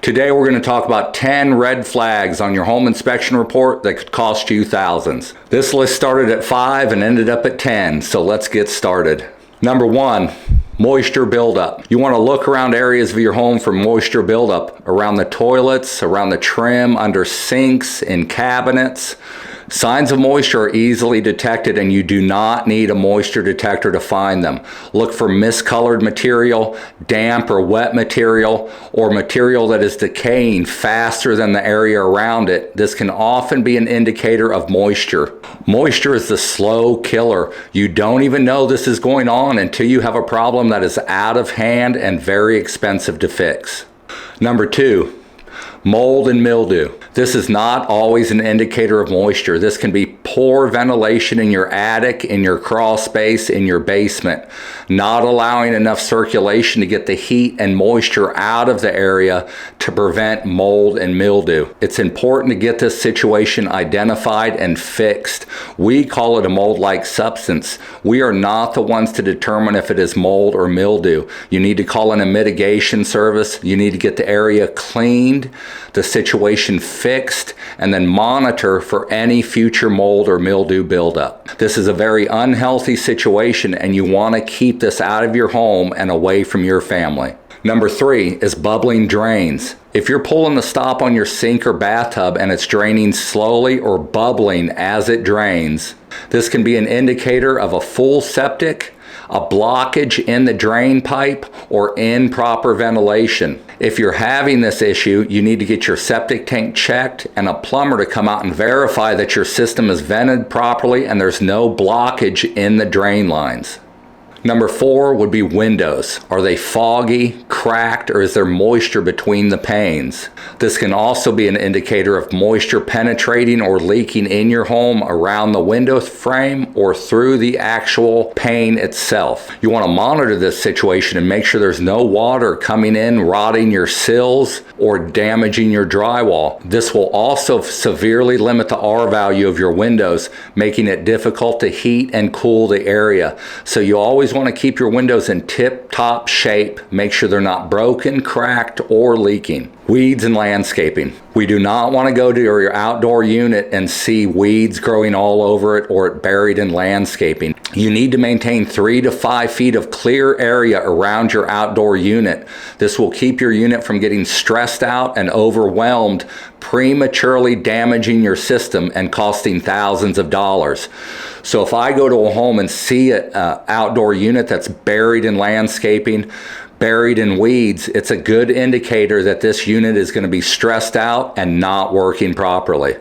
Today we're going to talk about 10 red flags on your home inspection report that could cost you thousands. This list started at 5 and ended up at 10, so let's get started. Number 1, moisture buildup. You want to look around areas of your home for moisture buildup, around the toilets, around the trim, under sinks, in cabinets. Signs of moisture are easily detected and you do not need a moisture detector to find them. Look for miscolored material, damp or wet material, or material that is decaying faster than the area around it. This can often be an indicator of moisture. Moisture is the slow killer. You don't even know this is going on until you have a problem that is out of hand and very expensive to fix. Number 2, mold and mildew. This is not always an indicator of moisture. This can be poor ventilation in your attic, in your crawl space, in your basement, not allowing enough circulation to get the heat and moisture out of the area to prevent mold and mildew. It's important to get this situation identified and fixed. We call it a mold-like substance. We are not the ones to determine if it is mold or mildew. You need to call in a mitigation service. You need to get the area cleaned, the situation fixed, and then monitor for any future mold or mildew buildup. This is a very unhealthy situation and you want to keep this out of your home and away from your family. Number 3 is bubbling drains. If you're pulling the stop on your sink or bathtub and it's draining slowly or bubbling as it drains, this can be an indicator of a full septic, a blockage in the drain pipe, or improper ventilation. If you're having this issue, you need to get your septic tank checked and a plumber to come out and verify that your system is vented properly and there's no blockage in the drain lines. Number 4 would be windows. Are they foggy, cracked, or is there moisture between the panes? This can also be an indicator of moisture penetrating or leaking in your home around the window frame or through the actual pane itself. You want to monitor this situation and make sure there's no water coming in, rotting your sills, or damaging your drywall. This will also severely limit the R value of your windows, making it difficult to heat and cool the area. So you always want to keep your windows in tip-top shape. Make sure they're not broken, cracked, or leaking. Weeds and landscaping. We do not want to go to your outdoor unit and see weeds growing all over it or it buried in landscaping. You need to maintain 3 to 5 feet of clear area around your outdoor unit. This will keep your unit from getting stressed out and overwhelmed, prematurely damaging your system and costing thousands of dollars. So if I go to a home and see an outdoor unit that's buried in landscaping, buried in weeds, it's a good indicator that this unit is going to be stressed out and not working properly.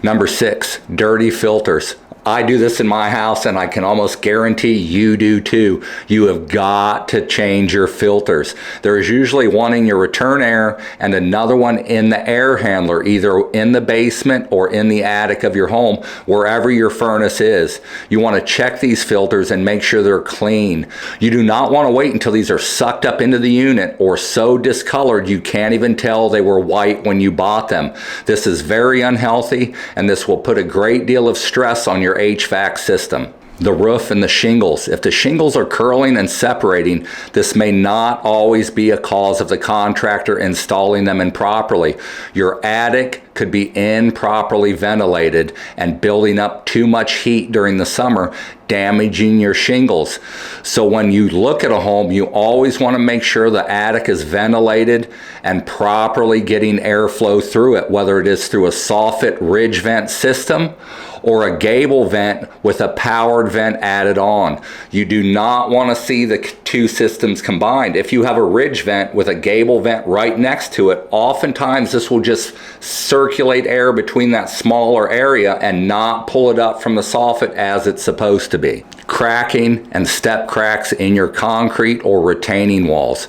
Number 6, dirty filters. I do this in my house and I can almost guarantee you do too. You have got to change your filters. There is usually one in your return air and another one in the air handler, either in the basement or in the attic of your home, wherever your furnace is. You want to check these filters and make sure they're clean. You do not want to wait until these are sucked up into the unit or so discolored you can't even tell they were white when you bought them. This is very unhealthy and this will put a great deal of stress on your HVAC system. The roof and the shingles. If the shingles are curling and separating, this may not always be a cause of the contractor installing them improperly. Your attic could be improperly ventilated and building up too much heat during the summer, damaging your shingles. So when you look at a home, you always want to make sure the attic is ventilated and properly getting airflow through it, whether it is through a soffit ridge vent system or a gable vent with a powered vent added on. You do not want to see the two systems combined. If you have a ridge vent with a gable vent right next to it, oftentimes this will just circulate air between that smaller area and not pull it up from the soffit as it's supposed to be. Cracking and step cracks in your concrete or retaining walls.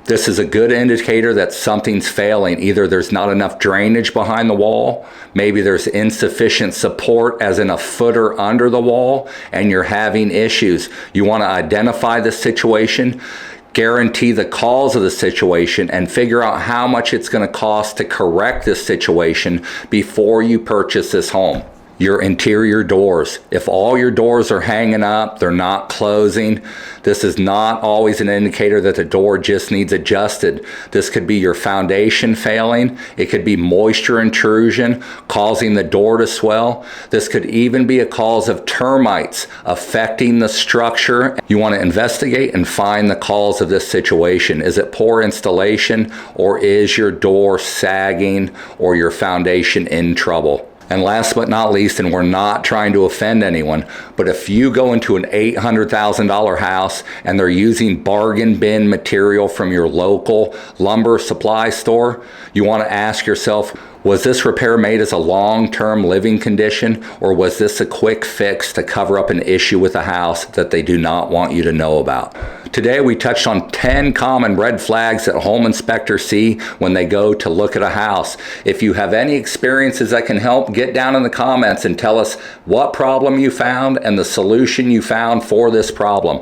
This is a good indicator that something's failing. Either there's not enough drainage behind the wall, maybe there's insufficient support as in a footer under the wall, and you're having issues. You want to identify the situation, guarantee the cause of the situation, and figure out how much it's going to cost to correct this situation before you purchase this home. your interior doors. If all your doors are hanging up, they're not closing, this is not always an indicator that the door just needs adjusted. This could be your foundation failing. It could be moisture intrusion causing the door to swell. This could even be a cause of termites affecting the structure. You want to investigate and find the cause of this situation. Is it poor installation, or is your door sagging, or your foundation in trouble? And last but not least, and we're not trying to offend anyone, but if you go into an $800,000 house and they're using bargain bin material from your local lumber supply store, you want to ask yourself, was this repair made as a long-term living condition, or was this a quick fix to cover up an issue with the house that they do not want you to know about? Today we touched on 10 common red flags that home inspectors see when they go to look at a house. If you have any experiences that can help, get down in the comments and tell us what problem you found and the solution you found for this problem.